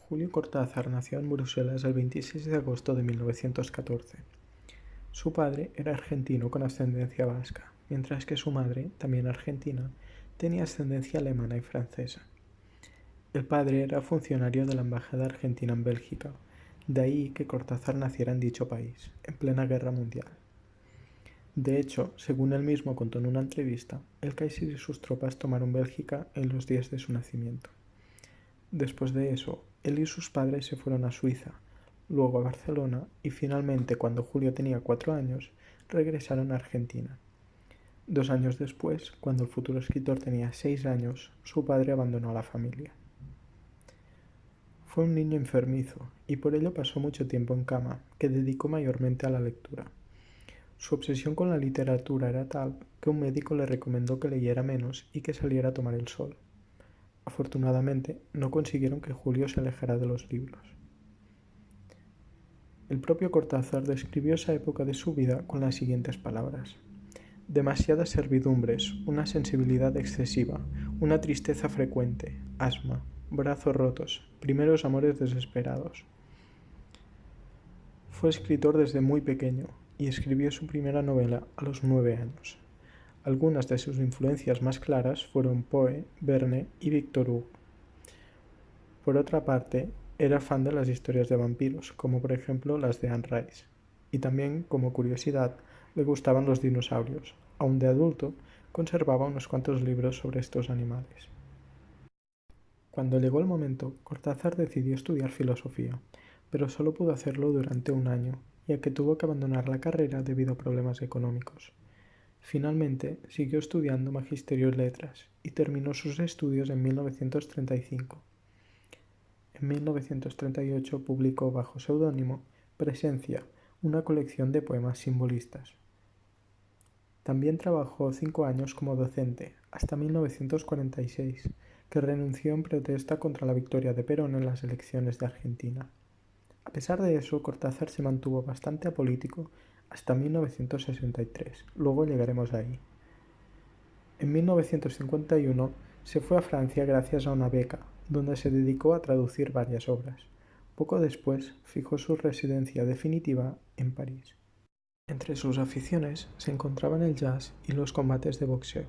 Julio Cortázar nació en Bruselas el 26 de agosto de 1914. Su padre era argentino con ascendencia vasca, mientras que su madre, también argentina, tenía ascendencia alemana y francesa. El padre era funcionario de la Embajada Argentina en Bélgica, de ahí que Cortázar naciera en dicho país, en plena Guerra Mundial. De hecho, según él mismo contó en una entrevista, el Kaiser y sus tropas tomaron Bélgica en los días de su nacimiento. Después de eso, él y sus padres se fueron a Suiza, luego a Barcelona y finalmente, cuando Julio tenía 4 años, regresaron a Argentina. 2 años después, cuando el futuro escritor tenía 6 años, su padre abandonó a la familia. Fue un niño enfermizo y por ello pasó mucho tiempo en cama, que dedicó mayormente a la lectura. Su obsesión con la literatura era tal que un médico le recomendó que leyera menos y que saliera a tomar el sol. Afortunadamente, no consiguieron que Julio se alejara de los libros. El propio Cortázar describió esa época de su vida con las siguientes palabras: demasiadas servidumbres, una sensibilidad excesiva, una tristeza frecuente, asma, brazos rotos, primeros amores desesperados. Fue escritor desde muy pequeño y escribió su primera novela a los 9 años. Algunas de sus influencias más claras fueron Poe, Verne y Victor Hugo. Por otra parte, era fan de las historias de vampiros, como por ejemplo las de Anne Rice. Y también, como curiosidad, le gustaban los dinosaurios. Aun de adulto, conservaba unos cuantos libros sobre estos animales. Cuando llegó el momento, Cortázar decidió estudiar filosofía, pero solo pudo hacerlo durante un año, ya que tuvo que abandonar la carrera debido a problemas económicos. Finalmente, siguió estudiando Magisterio en Letras y terminó sus estudios en 1935. En 1938 publicó bajo seudónimo Presencia, una colección de poemas simbolistas. También trabajó 5 años como docente, hasta 1946, que renunció en protesta contra la victoria de Perón en las elecciones de Argentina. A pesar de eso, Cortázar se mantuvo bastante apolítico hasta 1963, luego llegaremos ahí. En 1951 se fue a Francia gracias a una beca, donde se dedicó a traducir varias obras. Poco después fijó su residencia definitiva en París. Entre sus aficiones se encontraban el jazz y los combates de boxeo.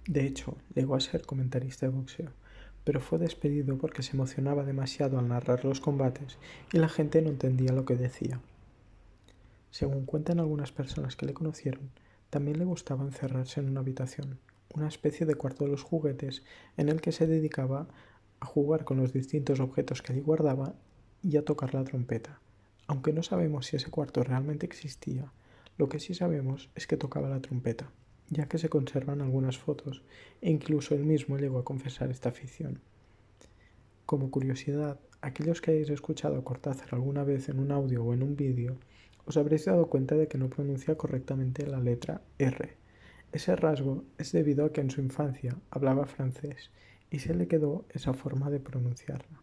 De hecho, llegó a ser comentarista de boxeo, pero fue despedido porque se emocionaba demasiado al narrar los combates y la gente no entendía lo que decía. Según cuentan algunas personas que le conocieron, también le gustaba encerrarse en una habitación, una especie de cuarto de los juguetes en el que se dedicaba a jugar con los distintos objetos que allí guardaba y a tocar la trompeta. Aunque no sabemos si ese cuarto realmente existía, lo que sí sabemos es que tocaba la trompeta, ya que se conservan algunas fotos e incluso él mismo llegó a confesar esta afición. Como curiosidad, aquellos que hayáis escuchado a Cortázar alguna vez en un audio o en un vídeo, os habréis dado cuenta de que no pronuncia correctamente la letra R. Ese rasgo es debido a que en su infancia hablaba francés y se le quedó esa forma de pronunciarla.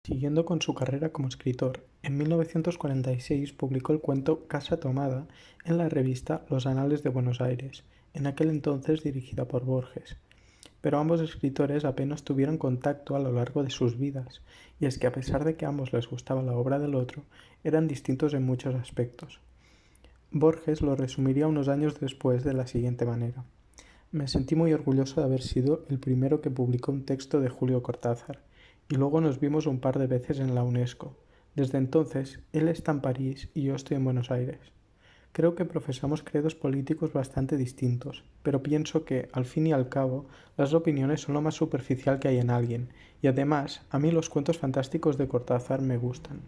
Siguiendo con su carrera como escritor, en 1946 publicó el cuento Casa Tomada en la revista Los Anales de Buenos Aires, en aquel entonces dirigida por Borges. Pero ambos escritores apenas tuvieron contacto a lo largo de sus vidas, y es que a pesar de que a ambos les gustaba la obra del otro, eran distintos en muchos aspectos. Borges lo resumiría unos años después de la siguiente manera: me sentí muy orgulloso de haber sido el primero que publicó un texto de Julio Cortázar, y luego nos vimos un par de veces en la UNESCO. Desde entonces, él está en París y yo estoy en Buenos Aires. Creo que profesamos credos políticos bastante distintos, pero pienso que, al fin y al cabo, las opiniones son lo más superficial que hay en alguien, y además, a mí los cuentos fantásticos de Cortázar me gustan.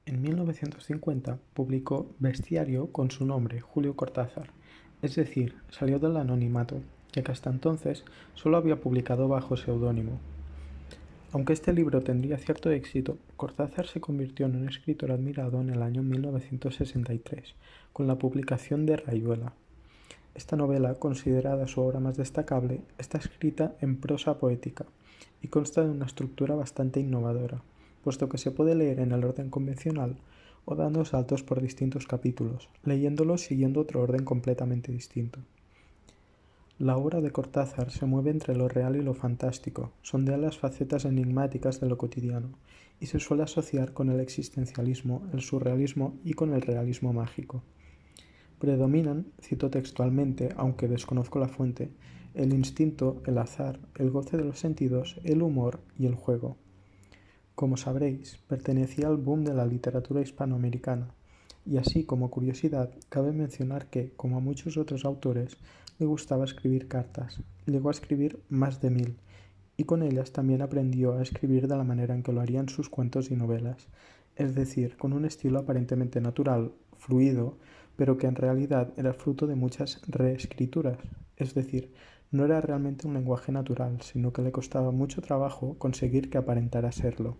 En 1950 publicó Bestiario con su nombre, Julio Cortázar, es decir, salió del anonimato, ya que hasta entonces solo había publicado bajo seudónimo. Aunque este libro tendría cierto éxito, Cortázar se convirtió en un escritor admirado en el año 1963, con la publicación de Rayuela. Esta novela, considerada su obra más destacable, está escrita en prosa poética y consta de una estructura bastante innovadora, puesto que se puede leer en el orden convencional o dando saltos por distintos capítulos, leyéndolos siguiendo otro orden completamente distinto. La obra de Cortázar se mueve entre lo real y lo fantástico, sondea las facetas enigmáticas de lo cotidiano, y se suele asociar con el existencialismo, el surrealismo y con el realismo mágico. Predominan, cito textualmente, aunque desconozco la fuente, el instinto, el azar, el goce de los sentidos, el humor y el juego. Como sabréis, pertenecía al boom de la literatura hispanoamericana, y así como curiosidad, cabe mencionar que, como a muchos otros autores, le gustaba escribir cartas. Llegó a escribir más de 1000, y con ellas también aprendió a escribir de la manera en que lo harían sus cuentos y novelas, es decir, con un estilo aparentemente natural, fluido, pero que en realidad era fruto de muchas reescrituras, es decir, no era realmente un lenguaje natural, sino que le costaba mucho trabajo conseguir que aparentara serlo.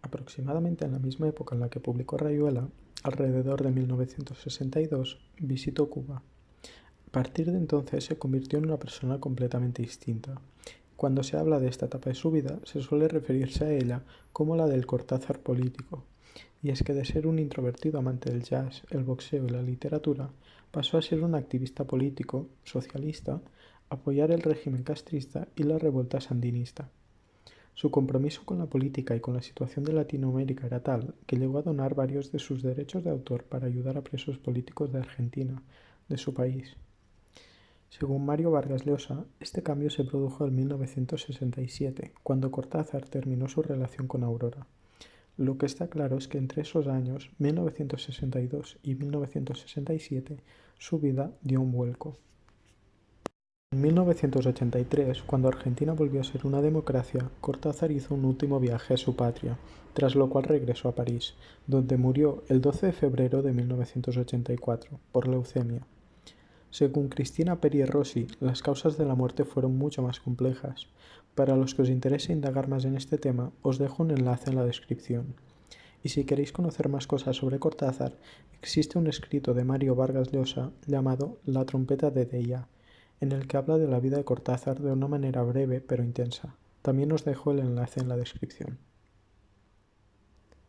Aproximadamente en la misma época en la que publicó Rayuela, alrededor de 1962, visitó Cuba. A partir de entonces se convirtió en una persona completamente distinta. Cuando se habla de esta etapa de su vida, se suele referirse a ella como la del Cortázar político, y es que de ser un introvertido amante del jazz, el boxeo y la literatura, pasó a ser un activista político, socialista, apoyar el régimen castrista y la revuelta sandinista. Su compromiso con la política y con la situación de Latinoamérica era tal que llegó a donar varios de sus derechos de autor para ayudar a presos políticos de Argentina, de su país. Según Mario Vargas Llosa, este cambio se produjo en 1967, cuando Cortázar terminó su relación con Aurora. Lo que está claro es que entre esos años, 1962 y 1967, su vida dio un vuelco. En 1983, cuando Argentina volvió a ser una democracia, Cortázar hizo un último viaje a su patria, tras lo cual regresó a París, donde murió el 12 de febrero de 1984, por leucemia. Según Cristina Peri Rossi, las causas de la muerte fueron mucho más complejas. Para los que os interese indagar más en este tema, os dejo un enlace en la descripción. Y si queréis conocer más cosas sobre Cortázar, existe un escrito de Mario Vargas Llosa llamado La trompeta de Deia, en el que habla de la vida de Cortázar de una manera breve pero intensa. También os dejo el enlace en la descripción.